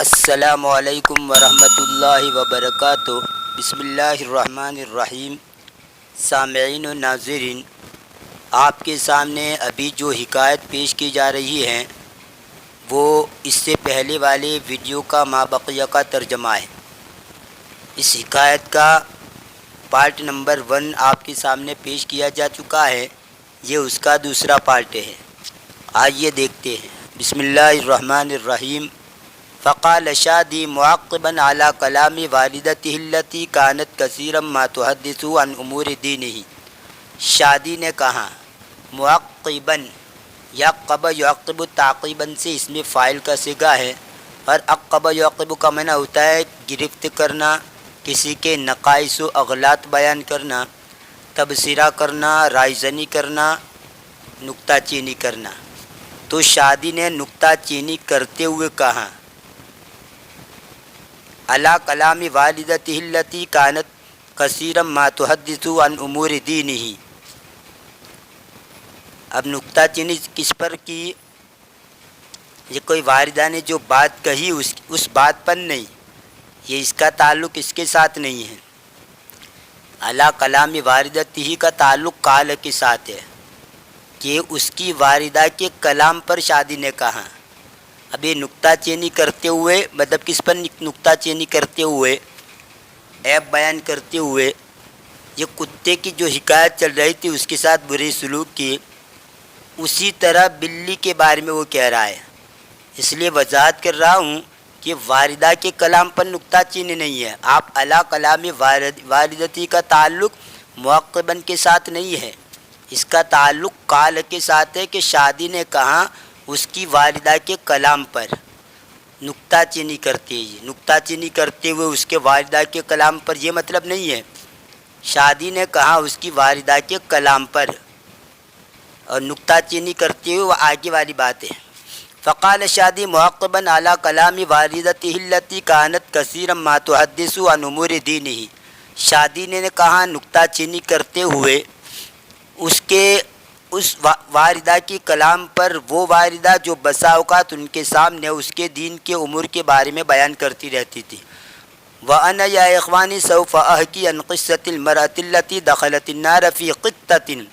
السلام علیکم ورحمۃ اللہ وبرکاتہ۔ بسم اللہ الرحمن الرحیم۔ سامعین و ناظرین، آپ کے سامنے ابھی جو حکایت پیش کی جا رہی ہے وہ اس سے پہلے والے ویڈیو کا مابقیہ کا ترجمہ ہے۔ اس حکایت کا پارٹ نمبر 1 آپ کے سامنے پیش کیا جا چکا ہے، یہ اس کا دوسرا پارٹ ہے۔ آئیے دیکھتے ہیں۔ بسم اللہ الرحمن الرحیم۔ فقال شادی معقبا على کلام والدته التي كانت كثيرا ما تحدث عن امور دینه۔ شادی نے کہا معقبا، یعقب یعقب تعقیبا سے اس میں فاعل کا صیغہ ہے، اور عقب یعقب کا معنی ہوتا ہے گرفت کرنا، کسی کے نقائص و اغلاط بیان کرنا، تبصرہ کرنا، رائے زنی کرنا، نکتہ چینی کرنا۔ تو شادی نے نکتہ چینی کرتے ہوئے کہا علی کلام والدته التي كانت كثيرا ما تحدث عن امور دینه۔ اب نکتہ چینی کس پر کی؟ یہ کوئی والدہ نے جو بات کہی اس بات پر نہیں، یہ اس کا تعلق اس کے ساتھ نہیں ہے۔ علی کلام والدته کا تعلق قال کے ساتھ ہے کہ اس کی والدہ کے کلام پر شادی نے کہا۔ اب یہ نکتہ چینی کرتے ہوئے مطلب کس پر نکتہ چینی کرتے ہوئے، عیب بیان کرتے ہوئے، یہ کتے کی جو حکایت چل رہی تھی اس کے ساتھ برے سلوک کی، اسی طرح بلی کے بارے میں وہ کہہ رہا ہے۔ اس لیے وضاحت کر رہا ہوں کہ والدہ کے کلام پر نکتہ چینی نہیں ہے۔ آپ علی کلام والدتی کا تعلق معقباً کے ساتھ نہیں ہے، اس کا تعلق قال کے ساتھ ہے کہ شادی نے کہا اس کی والدہ کے کلام پر نکتہ چینی کرتے ہوئے اس کے والدہ کے کلام پر، یہ مطلب نہیں ہے۔ شادی نے کہا اس کی والدہ کے کلام پر، اور نکتہ چینی کرتے ہوئے وہ آگے والی بات ہے۔ فقال شادی معقبا علی کلام والدته التي كانت كثيرا ما تحدث عن امور دینه۔ شادی نے کہا نکتہ چینی کرتے ہوئے اس والدہ کی کلام پر، وہ والدہ جو بسا اوقات ان کے سامنے اس کے دین کے امور کے بارے میں بیان کرتی رہتی تھی۔ وَأَنَا يَا إِخْوَانِي سَوْفَ أَحْكِي عَنْ قِصَّةِ الْمَرْأَةِ الَّتِي دَخَلَتِ النَّارَ فِي قِطَّةٍ۔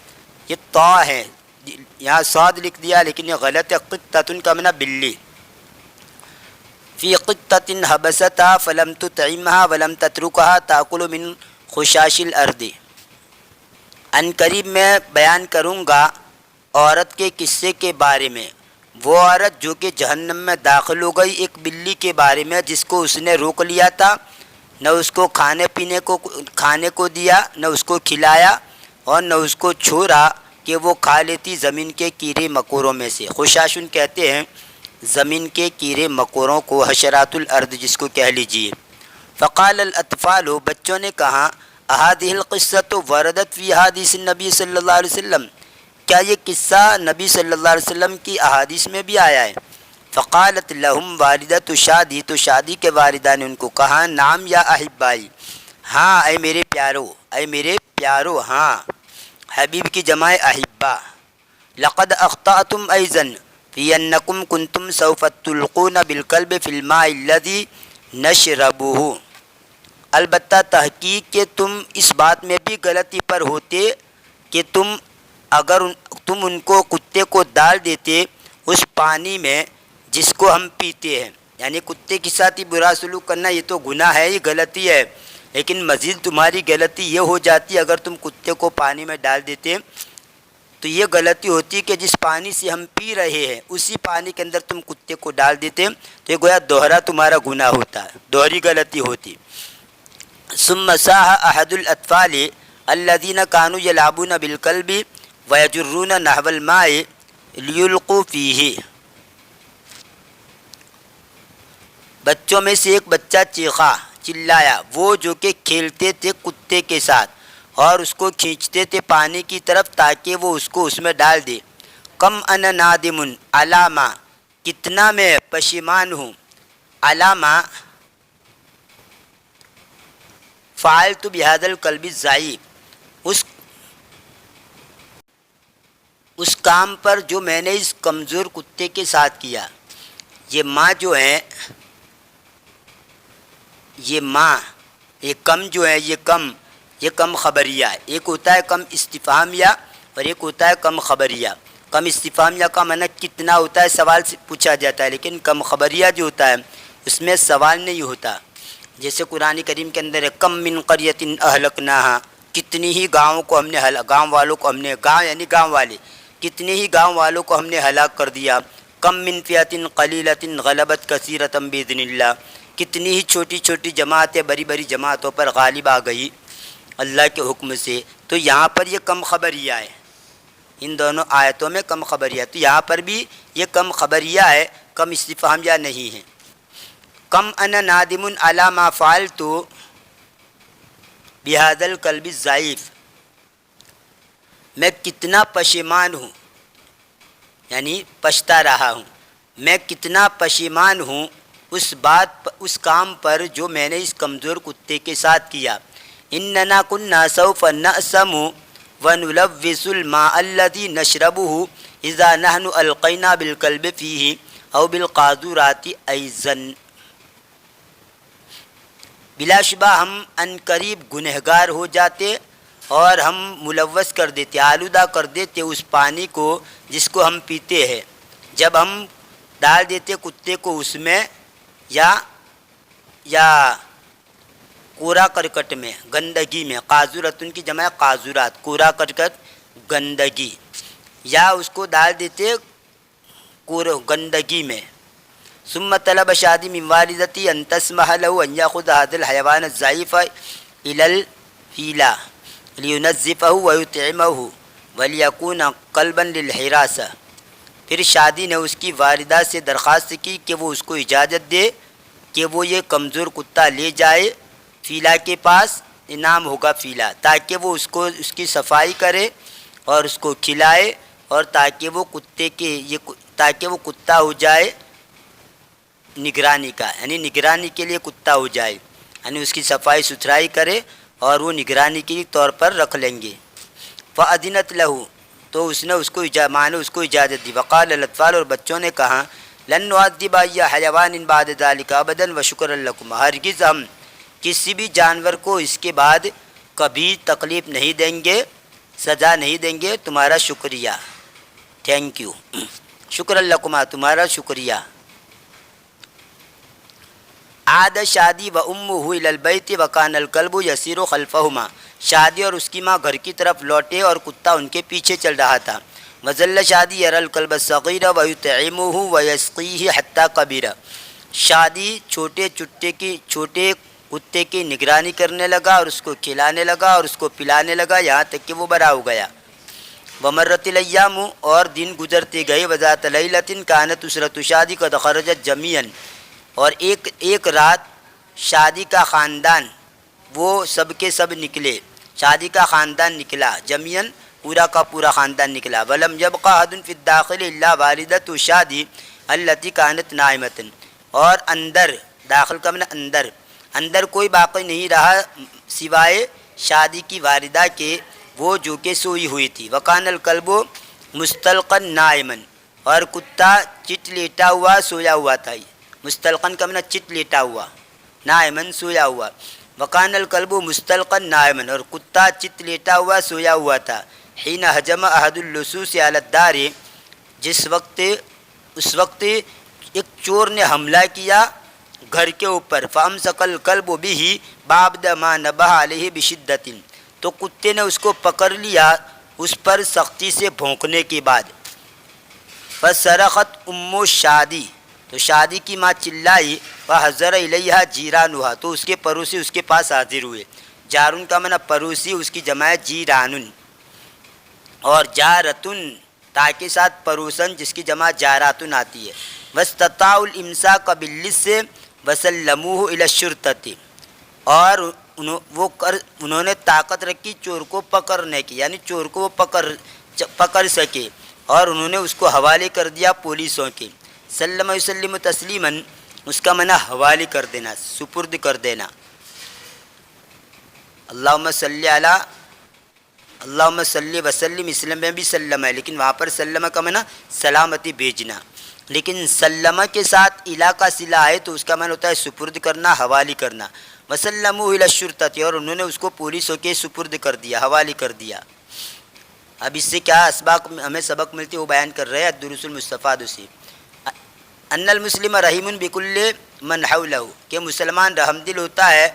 یہ طا ہے، یہاں صاد لکھ دیا لیکن یہ غلط ہے، قِطَّةٌ کا معنی بلی۔ فِي قِطَّةٍ حَبَسَتْهَا فَلَمْ تُطْعِمْهَا وَلَمْ تَتْرُكْهَا تَأْكُلُ مِنْ خُشَاشِ الْأَرْضِ۔ ان قریب میں بیان کروں گا عورت کے قصے کے بارے میں، وہ عورت جو کہ جہنم میں داخل ہو گئی ایک بلی کے بارے میں جس کو اس نے روک لیا تھا، نہ اس کو کھانے کو دیا، نہ اس کو کھلایا، اور نہ اس کو چھوڑا کہ وہ کھا لیتی زمین کے کیڑے مکوڑوں میں سے۔ خشاشن کہتے ہیں زمین کے کیڑے مکوڑوں کو، حشرات الارض جس کو کہہ لیجیے۔ فقال الاطفال، بچوں نے کہا احادیث القصۃ وردت فی حدیث النبی صلی اللہ علیہ وسلم، کیا یہ قصہ نبی صلی اللہ علیہ وسلم کی احادیث میں بھی آیا ہے؟ فقالت لہم والدۃ شادی، تو شادی کے والدہ نے ان کو کہا نعم یا احبائی، ہاں اے میرے پیارو، ہاں، حبیب کی جمع احبا۔ لقد اخطأتم ایضا فی انکم کنتم سوف تلقون بالکلب فی الماء الذی نشربہ، البتہ تحقیق کہ تم اس بات میں بھی غلطی پر ہوتے کہ اگر تم ان کو کتے کو ڈال دیتے اس پانی میں جس کو ہم پیتے ہیں۔ یعنی کتے کے ساتھ ہی برا سلوک کرنا یہ تو گناہ ہے، یہ غلطی ہے، لیکن مزید تمہاری غلطی یہ ہو جاتی اگر تم کتے کو پانی میں ڈال دیتے تو یہ غلطی ہوتی کہ جس پانی سے ہم پی رہے ہیں اسی پانی کے اندر تم کتے کو ڈال دیتے تو یہ گویا دوہرا تمہارا گناہ ہوتا ہے، دوہری غلطی ہوتی۔ ثم ساح احد الاطفال الذين كانوا يلعبون بالكلب ويجرون نحو الماء ليلقوا فيه، بچوں میں سے ایک بچہ چلایا، وہ جو کہ کھیلتے تھے کتے کے ساتھ اور اس کو کھینچتے تھے پانی کی طرف تاکہ وہ اس کو اس میں ڈال دے۔ کم انا نادم علامہ، کتنا میں پشیمان ہوں، علامہ فعلت بهذا الكلب الضعیف، اس کام پر جو میں نے اس کمزور کتے کے ساتھ کیا۔ یہ ماں جو ہیں یہ ماں، یہ کم جو ہے یہ کم خبریہ ہے. ایک ہوتا ہے کم استفہامیہ اور ایک ہوتا ہے کم خبریہ. کم استفہامیہ کا معنی کتنا ہوتا ہے، سوال سے پوچھا جاتا ہے، لیکن کم خبریہ جو ہوتا ہے اس میں سوال نہیں ہوتا. جیسے قرآن کریم کے اندر ہے کم من قریۃ اہلکناہا، کتنی ہی گاؤں کو ہم نے گاؤں والوں کو ہم نے، گاؤں یعنی گاؤں والے، کتنے ہی گاؤں والوں کو ہم نے ہلاک کر دیا. کم من فئۃ قلیلۃ غلبت کثیرۃ باذن اللہ، کتنی ہی چھوٹی چھوٹی جماعتیں بڑی بڑی جماعتوں پر غالب آ گئی اللہ کے حکم سے. تو یہاں پر یہ کم خبریہ ہے، ان دونوں آیتوں میں کم خبریہ. تو یہاں پر بھی یہ کم خبریہ ہے، کم استفہامیہ نہیں ہے. کم انا نادم علی ما فعلت بہذا الکلب الضعیف، میں کتنا پشیمان ہوں، یعنی پچھتا رہا ہوں، میں کتنا پشیمان ہوں اس کام پر جو میں نے اس کمزور کتے کے ساتھ کیا. اننا كنا سوف نأسم ونلوث الماء الذي نشربه اذا نحن القينا بالكلب فيه او بالقاذورات ايضا. بلا شبہ ہم ان قریب گنہگار ہو جاتے اور ہم ملوث کر دیتے، آلودہ کر دیتے اس پانی کو جس کو ہم پیتے ہیں. جب ہم ڈال دیتے کتے کو اس میں یا کوڑا کرکٹ میں، گندگی میں، قاذورتن کی جمع قاذورات، کوڑا کرکٹ گندگی، یا اس کو ڈال دیتے گندگی میں. ثم طلب شادی من والدتی ان تسمح له ان ياخذ هذا الحيوان الضعيف الى الفيلا لينظفه ويطعمه وليكون قلبا للحراسه. پھر شادی نے اس کی والدہ سے درخواست کی کہ وہ اس کو اجازت دے کہ وہ یہ کمزور کتا لے جائے فیلا کے پاس، انعام ہوگا فیلا، تاکہ وہ اس کی صفائی کرے اور اس کو کھلائے، اور تاکہ وہ کتا ہو جائے نگرانی کا، یعنی نگرانی کے لیے کتا ہو جائے، یعنی اس کی صفائی ستھرائی کرے اور وہ نگرانی کے طور پر رکھ لیں گے. فأذنت له، تو اس نے اس کو اجازت دی. وقال الاطفال، اور بچوں نے کہا لن نعذب ای حیوان بعد ذلك ابدا وشکرا لكم، ہرگز ہم کسی بھی جانور کو اس کے بعد کبھی تکلیف نہیں دیں گے، سزا نہیں دیں گے، تمہارا شکریہ، تھینک یو، شکر لکما، تمہارا شکریہ. عاد شادی و امہ الی البیت وکان الکلب یسیر خلفہما، شادی اور اس کی ماں گھر کی طرف لوٹے اور کتا ان کے پیچھے چل رہا تھا. وظل شادی یری الکلب الصغیر ویطعمہ ویسقیہ حتی کبر، شادی چھوٹے کتے کی نگرانی کرنے لگا اور اس کو کھلانے لگا اور اس کو پلانے لگا یہاں تک کہ وہ بڑا ہو گیا. ومرت الايام، اور دن گزرتے گئے. وذات لیلۃ کانت اسرۃ شادی قد خرجت جميعا، اور ایک رات شادی کا خاندان وہ سب کے سب نکلے، شادی کا خاندان نکلا، جميعا پورا کا پورا خاندان نکلا. ولم يبق احد في الداخل الا والدة شادی التي كانت نائمة، اور داخل کا معنی اندر کوئی باقی نہیں رہا سوائے شادی کی والدہ کے، وہ جو کہ سوئی ہوئی تھی. وکان الکلب مستلقا نائما، اور کتا چت لیٹا ہوا سویا ہوا تھا. مستلقن کا معنی چت لیٹا ہوا، نائمن سویا ہوا. وکان الکلب مستلقا نائما، اور کتا چت لیٹا ہوا سویا ہوا تھا. حین ہجم احد اللصوص علی الدار، اس وقت ایک چور نے حملہ کیا گھر کے اوپر. فامسک الکلب به بعد ما نبہ علیہ بشدۃ، تو کتے نے اس کو پکڑ لیا اس پر سختی سے بھونکنے کے بعد. فصرخت ام شادی، تو شادی کی ماں چلائی. فحضر الیہا جیرانہا، تو اس کے پڑوسی اس کے پاس حاضر ہوئے. جارن کا معنی پڑوسی، اس کی جمع ہے جیرانن، اور جارتن تا کے ساتھ پروسن جس کی جمع جاراتن آتی ہے. واستطاعوا الامساک باللص وسلموه الى الشرطۃ، اور انہوں نے طاقت رکھی چور کو پکڑنے کی، یعنی چور کو وہ پکڑ سکے، اور انہوں نے اس کو حوالے کر دیا پولیسوں کے. سلم یسلم تسلیما، اس کا معنی حوالے کر دینا، سپرد کر دینا. اللہم صلی وسلم، اسلم میں بھی سلم ہے لیکن وہاں پر سلم کا معنی سلامتی بھیجنا. لیکن سلمہ کے ساتھ الا کا صلہ ہے تو اس کا معنی ہوتا ہے سپرد کرنا، حوالی کرنا. وسلموا الی الشرطۃ، اور انہوں نے اس کو پولیسوں کے سپرد کر دیا، حوالی کر دیا. اب اس سے کیا اسباق ہمیں سبق ملتی ہے وہ بیان کر رہے ہیں الدروس المستفاد سے. ان المسلم رحیم بکل من حولہ، کہ مسلمان رحم دل ہوتا ہے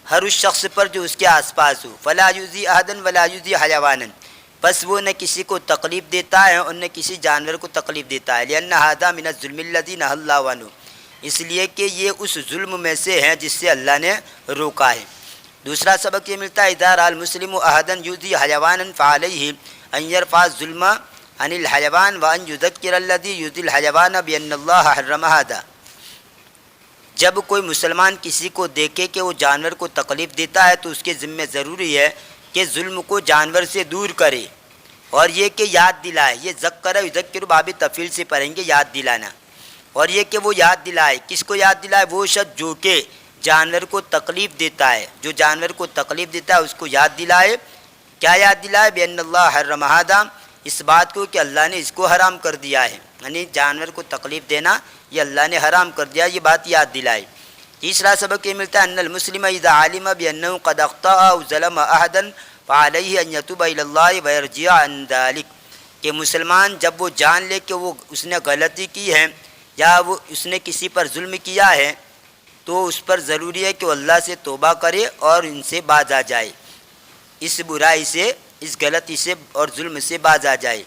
ہر اس شخص پر جو اس کے آس پاس ہو. فلا یؤذی احدا ولا یؤذی حیوانا، بس وہ نہ کسی کو تکلیف دیتا ہے اور نہ کسی جانور کو تکلیف دیتا ہے. لأن هذا من الظلم الذي نهى الله عنه، اس لیے کہ یہ اس ظلم میں سے ہیں جس سے اللہ نے روکا ہے. دوسرا سبق یہ ملتا ہے اذا رأى المسلم احدا یؤذی حیوانا فعليه ان يرفع الظلم عن الحیوان وان یذکر الذي یؤذی الحیوان بان اللہ حرم هذا. جب کوئی مسلمان کسی کو دیکھے کہ وہ جانور کو تکلیف دیتا ہے تو اس کے ذمہ ضروری ہے کہ ظلم کو جانور سے دور کرے، اور یہ کہ یاد دلائے. یہ ذکر یذکر باب تفعیل سے پڑھیں گے، یاد دلانا. اور یہ کہ وہ یاد دلائے، کس کو یاد دلائے؟ وہ شخص جو کہ جانور کو تکلیف دیتا ہے، جو جانور کو تکلیف دیتا ہے اس کو یاد دلائے. کیا یاد دلائے؟ بأن اللہ حرم ھذا، اس بات کو کہ اللہ نے اس کو حرام کر دیا ہے، یعنی جانور کو تکلیف دینا یہ اللہ نے حرام کر دیا، یہ بات یاد دلائے. تیسرا سبق یہ ملتا ہے ان المسلم اذا علم بانه قد اخطأ او ظلم احدا فعليه ان يتوب الى الله ويرجع عن ذلك، کہ مسلمان جب وہ جان لے کہ وہ اس نے غلطی کی ہے یا وہ اس نے کسی پر ظلم کیا ہے تو اس پر ضروری ہے کہ وہ اللہ سے توبہ کرے اور ان سے باز آ جائے، اس برائی سے، اس غلطی سے اور ظلم سے باز آ جائے.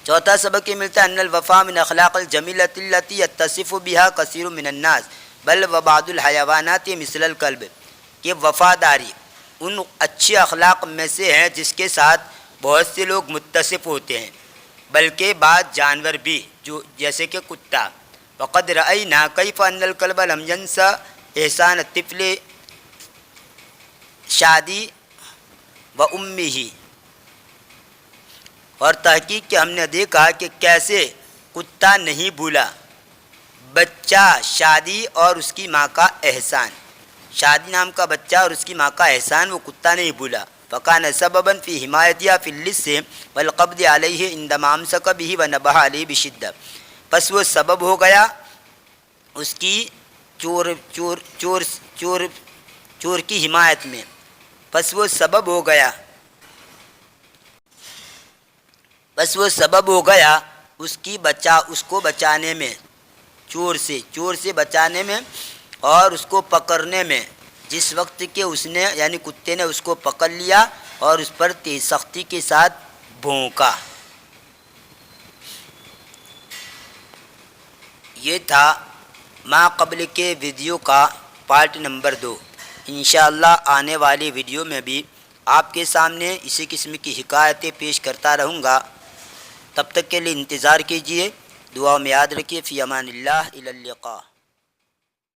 چوتھا سبق یہ ملتا ہے ان الوفاء من اخلاق الجمیلۃ التي يتصف بها كثير من الناس بل وبعض الحیوانات مثل الکلب، کہ وفاداری ان اچھے اخلاق میں سے ہے جس کے ساتھ بہت سے لوگ متصف ہوتے ہیں، بلکہ بعض جانور بھی جو جیسے کہ کتا. وقد رأینا کیف ان الکلب لم ينسى احسان الطفل شادی و امہ، اور تحقیق کہ ہم نے دیکھا کہ کیسے کتا نہیں بھولا بچہ شادی اور اس کی ماں کا احسان. شادی نام کا بچہ اور اس کی ماں کا احسان وہ کتا نہیں بھولا. فکان سببا فی حمایتها فی اللص والقبض علیہ عندما امسک به ونبہ علیہ بشدہ، پس وہ سبب ہو گیا اس کی چور کی حمایت میں، پس وہ سبب ہو گیا اس کو بچانے میں، چور سے بچانے میں اور اس کو پکڑنے میں، جس وقت کہ اس نے یعنی کتے نے اس کو پکڑ لیا اور اس پر تیز سختی کے ساتھ بھونکا. یہ تھا ما قبل کے ویڈیو کا پارٹ نمبر 2. انشاءاللہ آنے والی ویڈیو میں بھی آپ کے سامنے اسی قسم کی حکایتیں پیش کرتا رہوں گا. تب تک کے لیے انتظار کیجیے. دعا میں یاد رکھیے. فی امان اللہ، الی اللقاء.